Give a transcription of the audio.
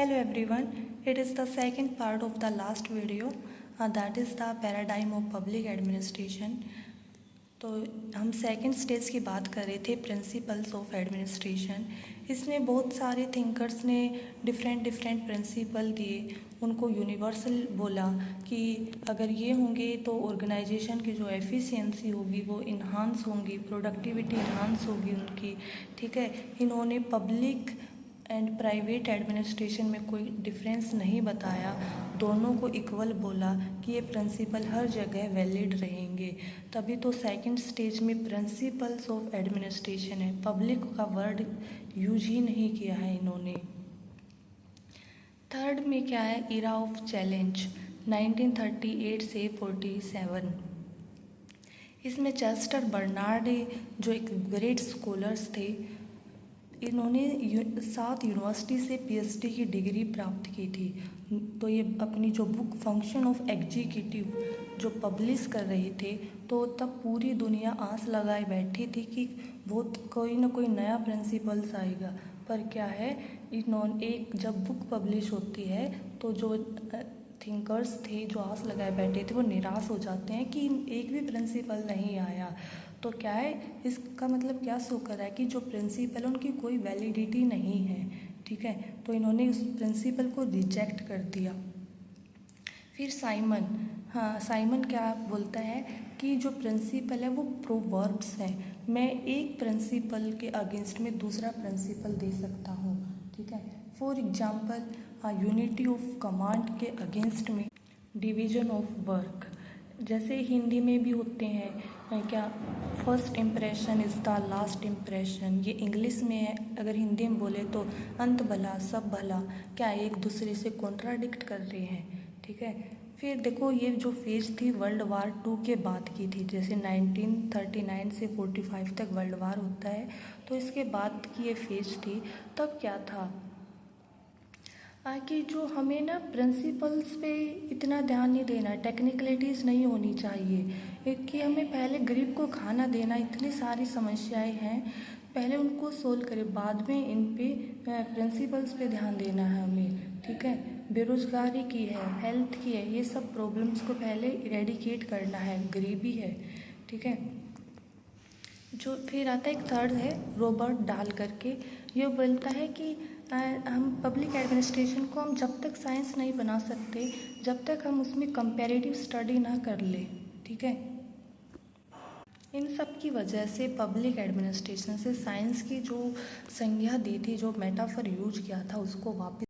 Hello everyone, it is the second part of the last video that is the paradigm of public administration। तो हम second stage की बात कर रहे थे प्रिंसिपल्स ऑफ एडमिनिस्ट्रेशन। इसमें बहुत सारे थिंकर्स ने डिफरेंट प्रिंसिपल दिए, उनको यूनिवर्सल बोला कि अगर ये होंगे तो ऑर्गेनाइजेशन की जो एफिशिएंसी होगी वो इन्हांस होंगी, प्रोडक्टिविटी इन्हांस होगी उनकी। ठीक है, इन्होंने पब्लिक एंड प्राइवेट एडमिनिस्ट्रेशन में कोई डिफरेंस नहीं बताया, दोनों को इक्वल बोला कि ये प्रिंसिपल हर जगह वैलिड रहेंगे। तभी तो सेकंड स्टेज में प्रिंसिपल्स ऑफ एडमिनिस्ट्रेशन है, पब्लिक का वर्ड यूज ही नहीं किया है इन्होंने। थर्ड में क्या है, इरा ऑफ चैलेंज 1938 से 47। इसमें चेस्टर बर्नार्ड जो एक ग्रेट स्कॉलर्स थे, इन्होंने 7 यूनिवर्सिटी से पीएचडी की डिग्री प्राप्त की थी। तो ये अपनी जो बुक फंक्शन ऑफ एग्जीक्यूटिव जो पब्लिश कर रहे थे, तो तब पूरी दुनिया आस लगाए बैठी थी कि वो कोई ना कोई नया प्रिंसिपल्स आएगा। पर क्या है, इन्होंने एक जब बुक पब्लिश होती है तो जो थिंकर्स थे जो आस लगाए बैठे थे वो निराश हो जाते हैं कि एक भी प्रिंसिपल नहीं आया। तो क्या है, इसका मतलब क्या शो कर रहा है कि जो प्रिंसिपल उनकी कोई वैलिडिटी नहीं है। ठीक है, तो इन्होंने उस प्रिंसिपल को रिजेक्ट कर दिया। फिर साइमन क्या बोलता है कि जो प्रिंसिपल है वो प्रोवर्ब्स हैं। मैं एक प्रिंसिपल के अगेंस्ट में दूसरा प्रिंसिपल दे सकता हूँ। ठीक है, for example unity of command के अगेंस्ट में डिवीजन ऑफ वर्क, जैसे हिंदी में भी होते हैं क्या, first impression is the last impression. ये इंग्लिश में है, अगर हिंदी में बोले तो अंत भला सब भला, क्या एक दूसरे से कॉन्ट्राडिक्ट कर रहे हैं। ठीक है, फिर देखो ये जो फेज थी वर्ल्ड वार 2 के बाद की थी, जैसे 1939 से 45 तक वर्ल्ड वार होता है, तो इसके बाद की ये फेज थी। तब क्या था कि जो हमें ना प्रिंसिपल्स पे इतना ध्यान नहीं देना, टेक्निकलिटीज़ नहीं होनी चाहिए कि हमें पहले गरीब को खाना देना, इतनी सारी समस्याएं हैं, पहले उनको सोल्व करें, बाद में इन पे प्रिंसिपल्स पे ध्यान देना है हमें। ठीक है, बेरोज़गारी की है, हेल्थ की है, ये सब प्रॉब्लम्स को पहले इरेडिकेट करना है, गरीबी है। ठीक है, जो फिर आता है एक थर्ड है रॉबर्ट डाल करके, ये बोलता है कि हम पब्लिक एडमिनिस्ट्रेशन को हम जब तक साइंस नहीं बना सकते, जब तक हम उसमें कंपैरेटिव स्टडी ना कर ले। ठीक है, इन सब की वजह से पब्लिक एडमिनिस्ट्रेशन से साइंस की जो संज्ञा दी थी, जो मेटाफर यूज किया था, उसको वापस